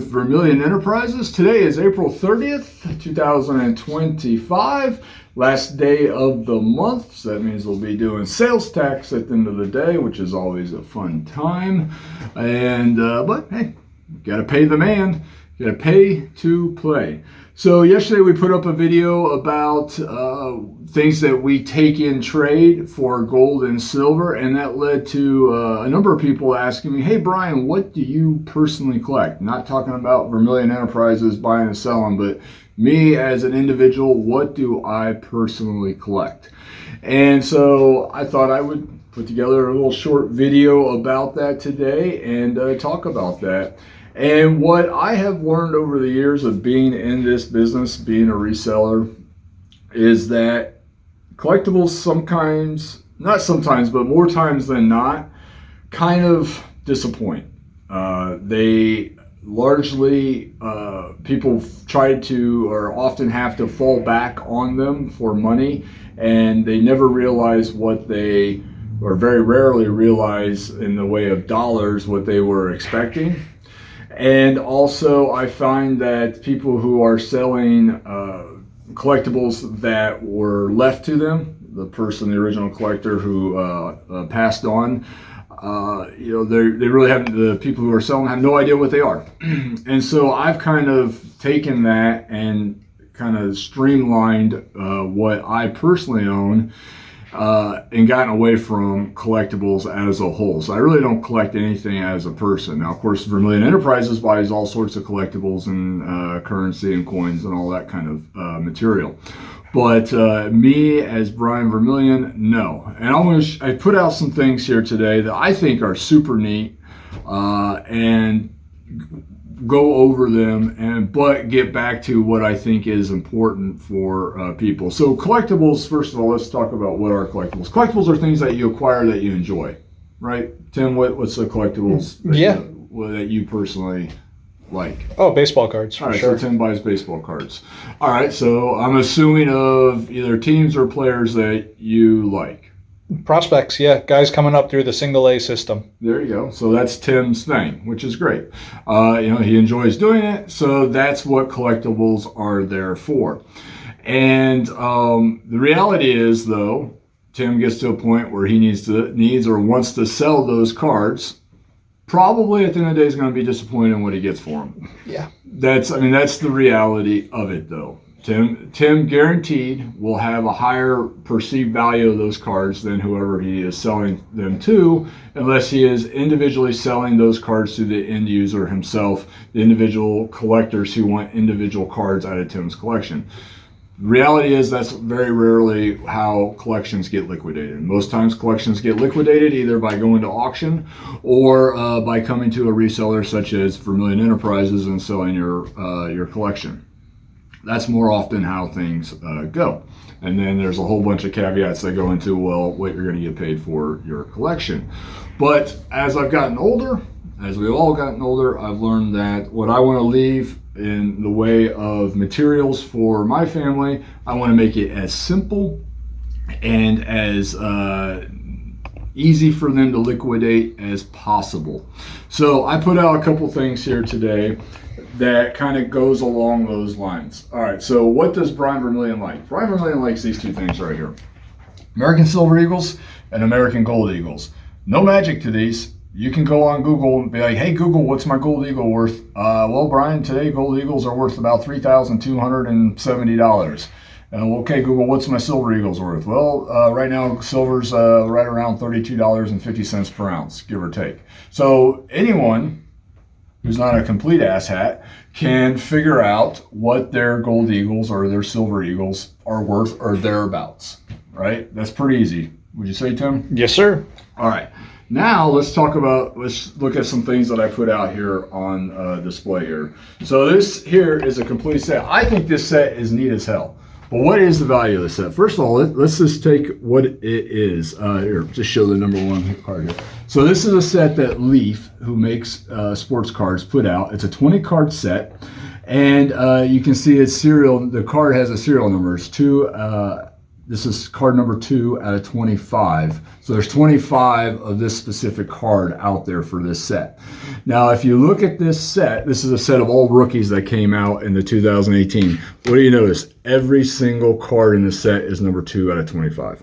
with Vermillion Enterprises. Today is April 30th, 2025, last day of the month. So that means we'll be doing sales tax at the end of the day, which is always a fun time. But hey, gotta pay the man, gotta pay to play. So yesterday we put up a video about things that we take in trade for gold and silver, and that led to a number of people asking me, hey Brian, what do you personally collect? Not talking about Vermillion Enterprises buying and selling, but me as an individual, what do I personally collect? And so I thought I would put together a little short video about that today and talk about that. And what I have learned over the years of being in this business, being a reseller, is that collectibles sometimes, not sometimes, but more times than not, kind of disappoint. They largely, people try to or often have to fall back on them for money, and they never realize what they, or very rarely realize in the way of dollars, what they were expecting. And also I find that people who are selling collectibles that were left to them, the person, the original collector who passed on, they really haven't, the people who are selling have no idea what they are. And so I've kind of taken that and kind of streamlined what I personally own and gotten away from collectibles as a whole. So I really don't collect anything as a person. Now, of course, Vermillion Enterprises buys all sorts of collectibles and currency and coins and all that kind of material. But me as Brian Vermillion, no. And I put out some things here today that I think are super neat and go over them, but get back to what I think is important for people. So collectibles, first of all, let's talk about what are collectibles. Collectibles are things that you acquire that you enjoy, right? Tim, what's the collectibles that you personally like? Oh, baseball cards, for sure. So Tim buys baseball cards. All right, so I'm assuming of either teams or players that you like. Prospects, yeah. Guys coming up through the single A system. There you go. So that's Tim's thing, which is great. He enjoys doing it, so that's what collectibles are there for. And the reality is, though, Tim gets to a point where he needs or wants to sell those cards. Probably at the end of the day, he's going to be disappointed in what he gets for them. Yeah. That's the reality of it, though. Tim guaranteed will have a higher perceived value of those cards than whoever he is selling them to, unless he is individually selling those cards to the end user himself, the individual collectors who want individual cards out of Tim's collection. The reality is that's very rarely how collections get liquidated. Most times collections get liquidated either by going to auction or by coming to a reseller such as Vermillion Enterprises and selling your collection. That's more often how things go. And then there's a whole bunch of caveats that go into, well, what you're going to get paid for your collection. But as I've gotten older, as we've all gotten older, I've learned that what I want to leave in the way of materials for my family, I want to make it as simple and as easy for them to liquidate as possible. So I put out a couple things here today that kind of goes along those lines. All right, so what does Brian Vermillion like? Brian Vermillion likes these two things right here. American Silver Eagles and American Gold Eagles. No magic to these. You can go on Google and be like, hey Google, what's my gold eagle worth? Well, Brian, today gold eagles are worth about $3,270. Okay, Google, what's my silver eagles worth? Well, right now silver's right around $32.50 per ounce, give or take. So anyone who's not a complete asshat can figure out what their gold eagles or their silver eagles are worth or thereabouts, right? That's pretty easy. Would you say, Tim? Yes, sir. All right. Now let's look at some things that I put out here on display here. So this here is a complete set. I think this set is neat as hell. But what is the value of the set? First of all, let's just take what it is. Here, just show the number one card here. So this is a set that Leaf, who makes sports cards, put out. It's a 20 card set. And you can see its serial, the card has a serial number. It's 2 This is card number 2 out of 25. So there's 25 of this specific card out there for this set. Now, if you look at this set, this is a set of all rookies that came out in the 2018. What do you notice? Every single card in the set is number 2 out of 25.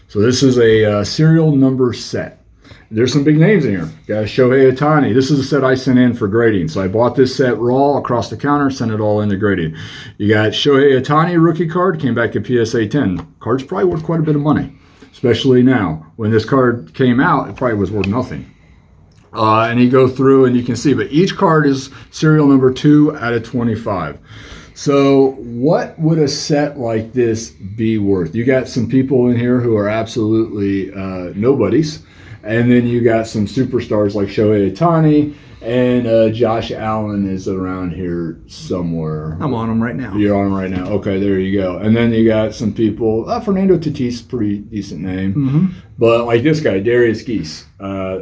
So this is a serial number set. There's some big names in here. Got Shohei Ohtani. This is a set I sent in for grading. So I bought this set raw across the counter, sent it all into grading. You got Shohei Ohtani rookie card, came back to PSA 10. Card's probably worth quite a bit of money, especially now. When this card came out, it probably was worth nothing. And you go through and you can see, but each card is serial number 2 out of 25. So what would a set like this be worth? You got some people in here who are absolutely nobodies. And then you got some superstars like Shohei Ohtani, and Josh Allen is around here somewhere. I'm on him right now. You're on him right now. Okay, there you go. And then you got some people. Fernando Tatis, pretty decent name. Mm-hmm. But like this guy, Darius Geese,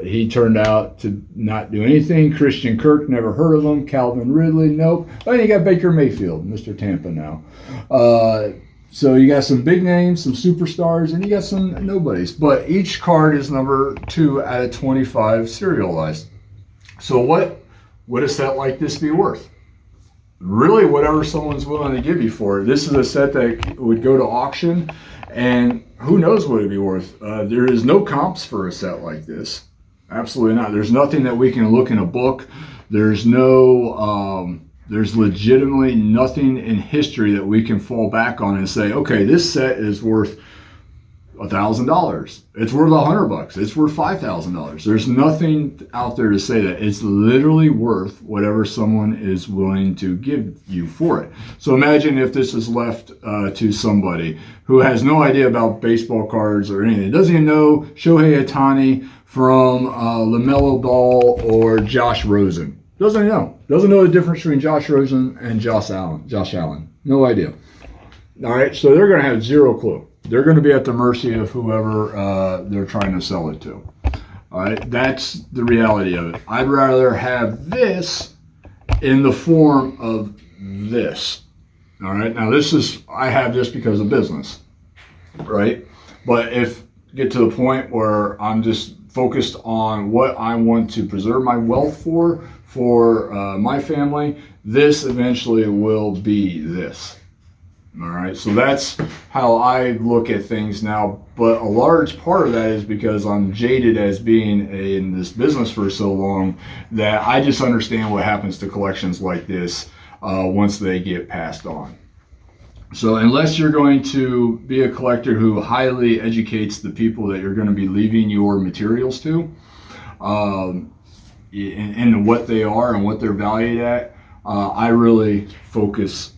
he turned out to not do anything. Christian Kirk, never heard of him. Calvin Ridley, nope. Oh, you got Baker Mayfield, Mr. Tampa now. So you got some big names, some superstars, and you got some nobodies. But each card is number 2 out of 25 serialized. So what would a set like this be worth? Really, whatever someone's willing to give you for it. This is a set that would go to auction, and who knows what it'd be worth. There is no comps for a set like this. Absolutely not. There's nothing that we can look in a book. There's no... There's legitimately nothing in history that we can fall back on and say, okay, this set is worth $1,000. It's worth $100. It's worth $5,000. There's nothing out there to say that. It's literally worth whatever someone is willing to give you for it. So imagine if this is left to somebody who has no idea about baseball cards or anything. Doesn't even know Shohei Ohtani from LaMelo Ball or Josh Rosen. Doesn't know. Doesn't know the difference between Josh Rosen and Josh Allen. No idea. All right, so they're going to have zero clue. They're going to be at the mercy of whoever they're trying to sell it to. All right, that's the reality of it. I'd rather have this in the form of this. All right, now I have this because of business, right? But if get to the point where I'm just focused on what I want to preserve my wealth for my family, this eventually will be this. All right, so that's how I look at things now. But a large part of that is because I'm jaded as being in this business for so long that I just understand what happens to collections like this once they get passed on. So unless you're going to be a collector who highly educates the people that you're going to be leaving your materials to, and what they are and what they're valued at, I really focus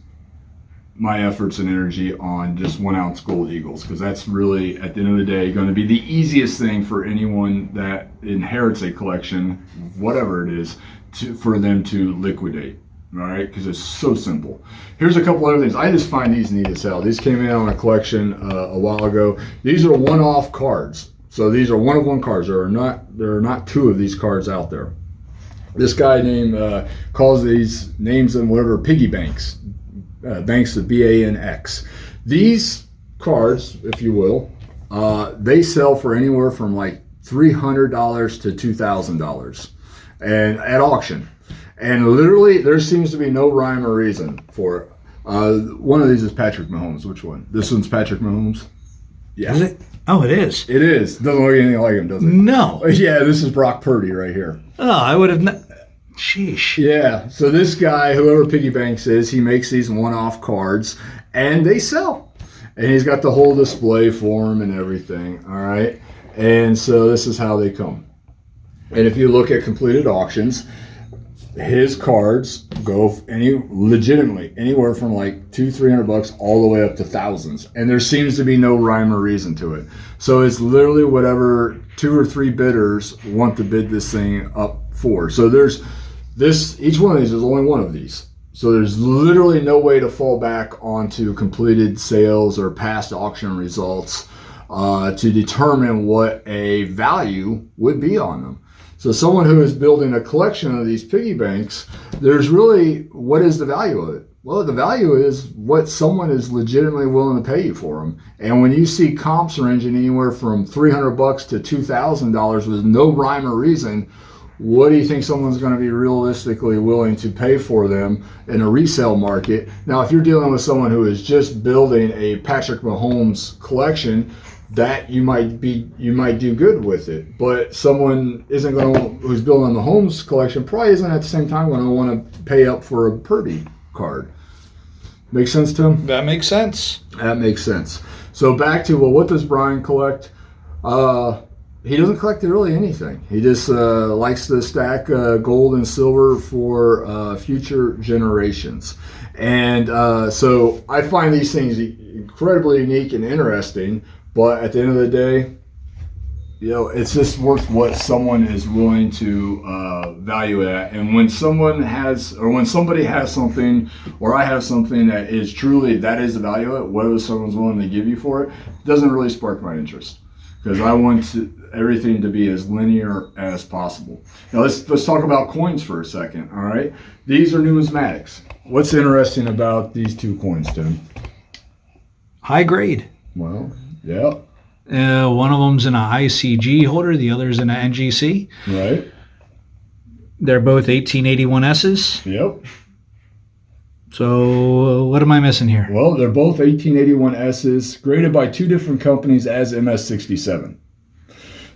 my efforts and energy on just 1 ounce gold eagles, because that's really, at the end of the day, going to be the easiest thing for anyone that inherits a collection, whatever it is, for them to liquidate. All right, because it's so simple. Here's a couple other things. I just find these neat as hell. These came in on a collection a while ago. These are one-off cards. So these are one-of-one cards. There are not 2 of these cards out there. This guy calls these names them whatever piggy banks. Banks of BANX. These cards, if you will, they sell for anywhere from like $300 to $2,000, and at auction. And literally, there seems to be no rhyme or reason for it. One of these is Patrick Mahomes. Which one? This one's Patrick Mahomes. Yeah. Is it? Oh, it is. It is. Doesn't look anything like him, does it? No. Yeah, this is Brock Purdy right here. Oh, I would have not. Sheesh. Yeah. So this guy, whoever Piggy Banks is, he makes these one-off cards, and they sell. And he's got the whole display for them and everything. All right. And so this is how they come. And if you look at completed auctions, his cards go legitimately anywhere from like $200-$300 all the way up to thousands, and there seems to be no rhyme or reason to it. So it's literally whatever 2 or 3 bidders want to bid this thing up for. So there's each one of these is only one of these. So there's literally no way to fall back onto completed sales or past auction results to determine what a value would be on them. So someone who is building a collection of these piggy banks, there's really, what is the value of it? Well, the value is what someone is legitimately willing to pay you for them. And when you see comps ranging anywhere from $300 to $2,000 with no rhyme or reason, what do you think someone's going to be realistically willing to pay for them in a resale market? Now, if you're dealing with someone who is just building a Patrick Mahomes collection, that you might do good with it. But someone who's building the Mahomes collection probably isn't at the same time going to want to pay up for a Purdy card. Make sense, Tim? That makes sense. That makes sense. So back to, well, what does Brian collect? He doesn't collect really anything. He just likes to stack gold and silver for future generations. And so I find these things incredibly unique and interesting, but at the end of the day, it's just worth what someone is willing to value it at. And when somebody has something, or I have something that is truly, that is the value of it, whatever someone's willing to give you for it, doesn't really spark my interest. Because I want everything to be as linear as possible. Now let's talk about coins for a second, all right? These are numismatics. What's interesting about these two coins, Tim? High grade. Well, yeah. One of them's in an ICG holder, the other's in an NGC. Right. They're both 1881S's. Yep. So what am I missing here? Well, they're both 1881S's, graded by two different companies as MS67.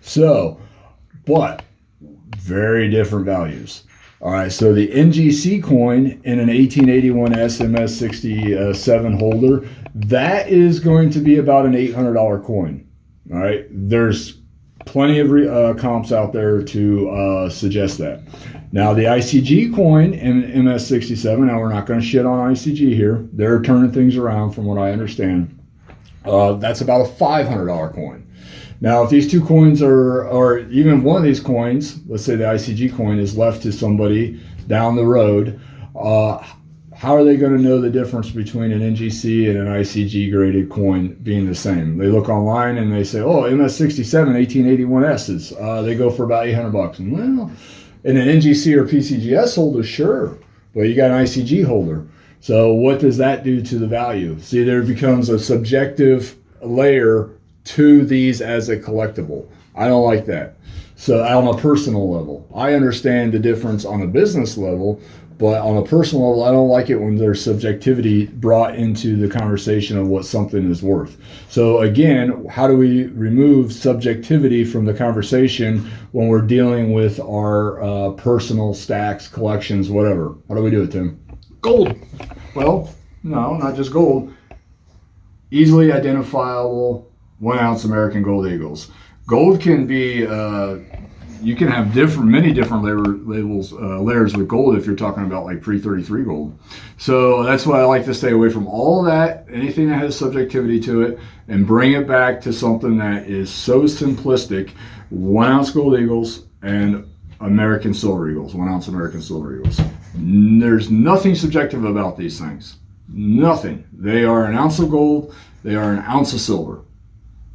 So, but very different values. All right, so the NGC coin in an 1881S MS67 holder, that is going to be about an $800 coin. All right, there's plenty of comps out there to suggest that. Now, the ICG coin in MS67, now we're not going to shit on ICG here. They're turning things around from what I understand. That's about a $500 coin. Now, if these two coins or even one of these coins, let's say the ICG coin is left to somebody down the road, how are they going to know the difference between an NGC and an ICG graded coin being the same? They look online and they say, oh, MS67 1881S's, they go for about $800. And well, in an NGC or PCGS holder, sure, but you got an ICG holder. So what does that do to the value? See, there becomes a subjective layer to these as a collectible. I don't like that. So on a personal level, I understand the difference on a business level, but on a personal level, I don't like it when there's subjectivity brought into the conversation of what something is worth. So again, how do we remove subjectivity from the conversation when we're dealing with our personal stacks, collections, whatever? How do we do it, Tim? Gold. Well, no, not just gold. Easily identifiable 1 ounce American Gold Eagles. Gold can be, you can have many different layers with gold if you're talking about like pre-33 gold. So that's why I like to stay away from all of that, anything that has subjectivity to it, and bring it back to something that is so simplistic. 1 ounce Gold Eagles and American Silver Eagles, 1 ounce American Silver Eagles. There's nothing subjective about these things. Nothing. They are an ounce of gold. They are an ounce of silver.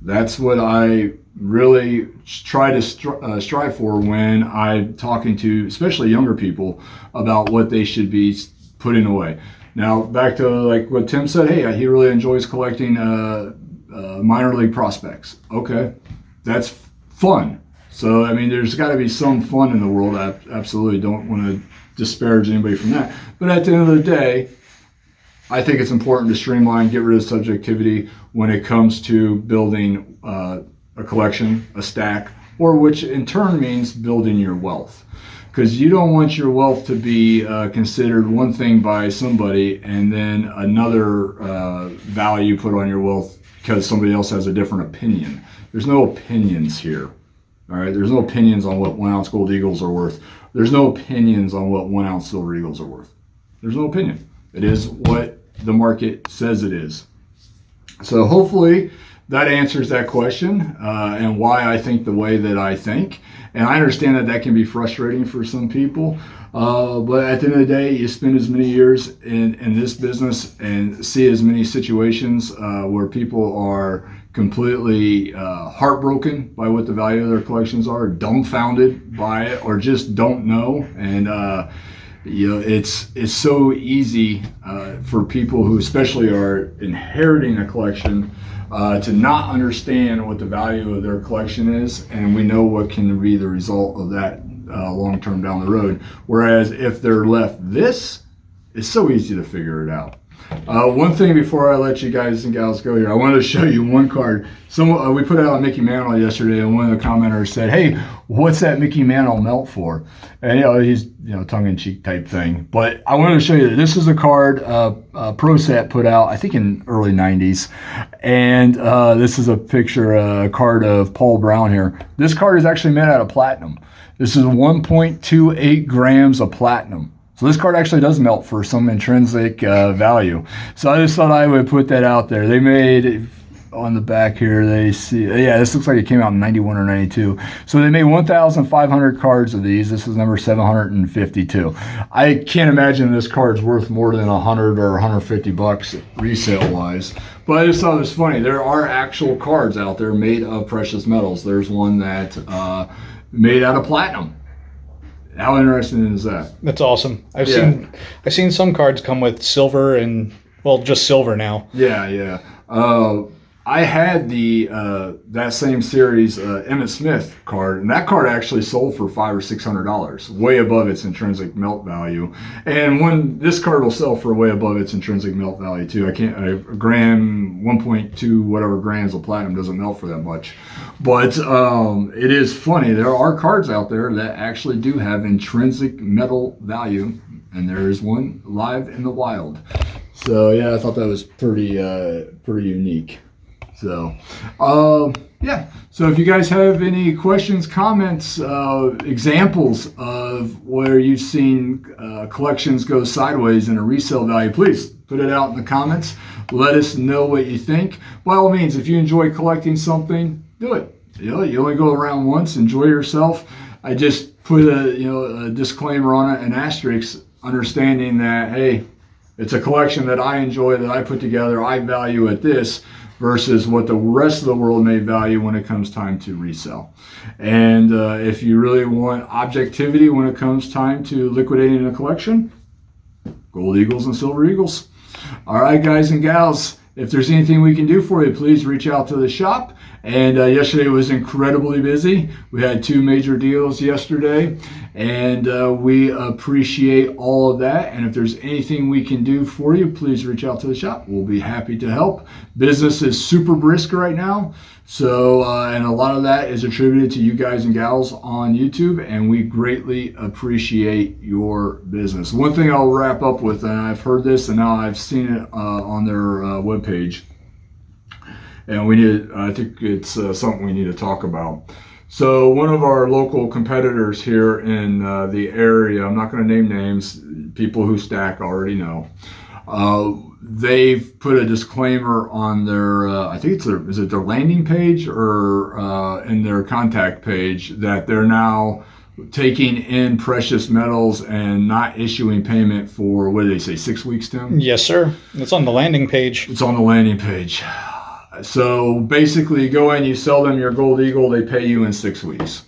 That's what I really try to strive for when I'm talking to especially younger people about what they should be putting away. Now, back to like what Tim said, hey, he really enjoys collecting minor league prospects. Okay, that's fun. So, I mean, there's got to be some fun in the world. I absolutely don't want to disparage anybody from that. But at the end of the day, I think it's important to streamline, get rid of subjectivity when it comes to building a collection, a stack, or which in turn means building your wealth. Because you don't want your wealth to be considered one thing by somebody and then another value put on your wealth because somebody else has a different opinion. There's no opinions here. All right, there's no opinions on what 1 ounce Gold Eagles are worth. There's no opinions on what 1 ounce Silver Eagles are worth. There's no opinion. It is what the market says it is. So hopefully that answers that question and why I think the way that I think. And I understand that that can be frustrating for some people. But at the end of the day, you spend as many years in this business and see as many situations where people are completely heartbroken by what the value of their collections are, dumbfounded by it, or just don't know. And it's so easy for people who especially are inheriting a collection to not understand what the value of their collection is, and we know what can be the result of that long term down the road. Whereas if they're left this, it's so easy to figure it out. One thing before I let you guys and gals go here, I wanted to show you one card. We put out a Mickey Mantle yesterday, and one of the commenters said, "Hey, what's that Mickey Mantle melt for?" And he's tongue-in-cheek type thing. But I wanted to show you that this is a card ProSat put out, I think in early '90s, and this is a picture, a card of Paul Brown here. This card is actually made out of platinum. This is 1.28 grams of platinum. So this card actually does melt for some intrinsic value. So I just thought I would put that out there. They made, on the back here, they see, yeah, this looks like it came out in 91 or 92. So they made 1,500 cards of these. This is number 752. I can't imagine this card's worth more than 100 or 150 bucks resale wise. But I just thought it was funny. There are actual cards out there made of precious metals. There's one that made out of platinum. How interesting is that? That's awesome. I've seen some cards come with silver and, well, just silver now. Yeah. I had that same series Emmett Smith card, and that card actually sold for $500 or $600, way above its intrinsic melt value. And this card will sell for way above its intrinsic melt value too. A gram, 1.2 whatever grams of platinum doesn't melt for that much. But it is funny. There are cards out there that actually do have intrinsic metal value, and there is one live in the wild. So yeah, I thought that was pretty unique. So, So if you guys have any questions, comments, examples of where you've seen collections go sideways in a resale value, please put it out in the comments. Let us know what you think. By all means, if you enjoy collecting something, do it. You only go around once. Enjoy yourself. I just put a disclaimer on it, an asterisk, understanding that, hey, it's a collection that I enjoy, that I put together, I value at this, versus what the rest of the world may value when it comes time to resell. And if you really want objectivity when it comes time to liquidating a collection, gold eagles and silver eagles. All right, guys and gals, if there's anything we can do for you, please reach out to the shop. And yesterday was incredibly busy. We had 2 major deals yesterday, and we appreciate all of that. And if there's anything we can do for you, please reach out to the shop. We'll be happy to help. Business is super brisk right now. So, and a lot of that is attributed to you guys and gals on YouTube, and we greatly appreciate your business. One thing I'll wrap up with, and I've heard this and now I've seen it on their webpage, and I think it's something we need to talk about. So one of our local competitors here in the area, I'm not going to name names, people who stack already know, they've put a disclaimer on their, I think is it their landing page or in their contact page, that they're now taking in precious metals and not issuing payment for, what did they say, 6 weeks, Tim? Yes, sir. It's on the landing page. It's on the landing page. So basically, you go in, you sell them your gold eagle, they pay you in 6 weeks.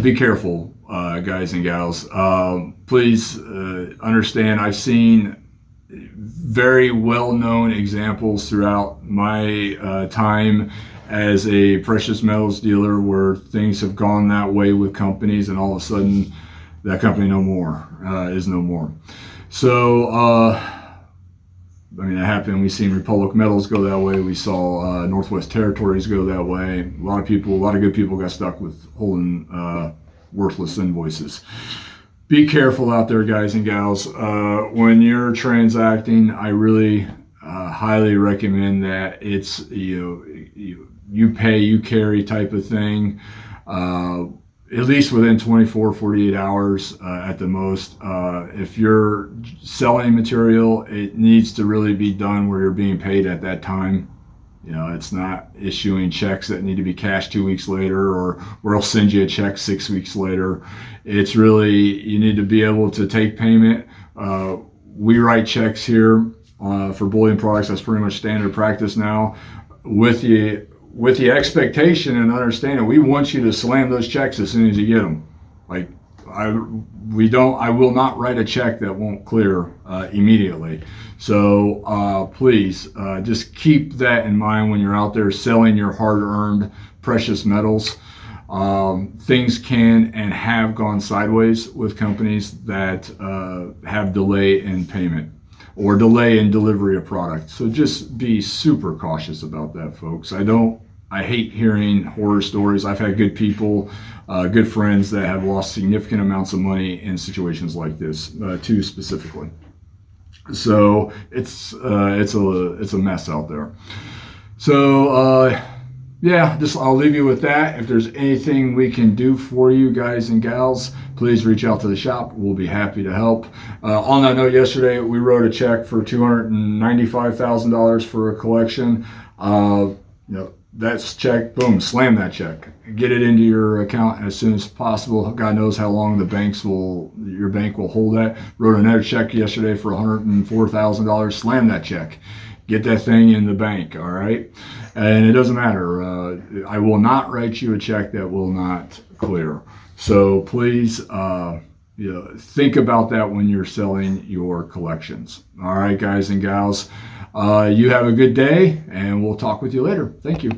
Be careful, guys and gals. Please understand, I've seen very well-known examples throughout my time as a precious metals dealer where things have gone that way with companies, and all of a sudden that company is no more. So, I mean, that happened. We've seen Republic Metals go that way. We saw Northwest Territories go that way. A lot of good people got stuck with holding worthless invoices. Be careful out there, guys and gals. When you're transacting, I really highly recommend that it's you pay, you carry type of thing. At least within 24, 48 hours at the most. If you're selling material, it needs to really be done where you're being paid at that time. It's not issuing checks that need to be cashed 2 weeks later, or we'll send you a check 6 weeks later. It's really, you need to be able to take payment. We write checks here for bullion products. That's pretty much standard practice now. With the expectation and understanding, we want you to slam those checks as soon as you get them. Like I will not write a check that won't clear immediately. So please just keep that in mind when you're out there selling your hard-earned precious metals. Things can and have gone sideways with companies that have delay in payment or delay in delivery of product. So just be super cautious about that, folks. I hate hearing horror stories. I've had good people, good friends that have lost significant amounts of money in situations like this, too specifically. So it's a mess out there. So yeah, I'll leave you with that. If there's anything we can do for you guys and gals, please reach out to the shop. We'll be happy to help. On that note, yesterday we wrote a check for $295,000 for a collection. That's check, boom, slam that check. Get it into your account as soon as possible. God knows how long your bank will hold that. Wrote another check yesterday for $104,000. Slam that check. Get that thing in the bank, all right? And it doesn't matter. I will not write you a check that will not clear. So please, think about that when you're selling your collections. All right, guys and gals. You have a good day, and we'll talk with you later. Thank you.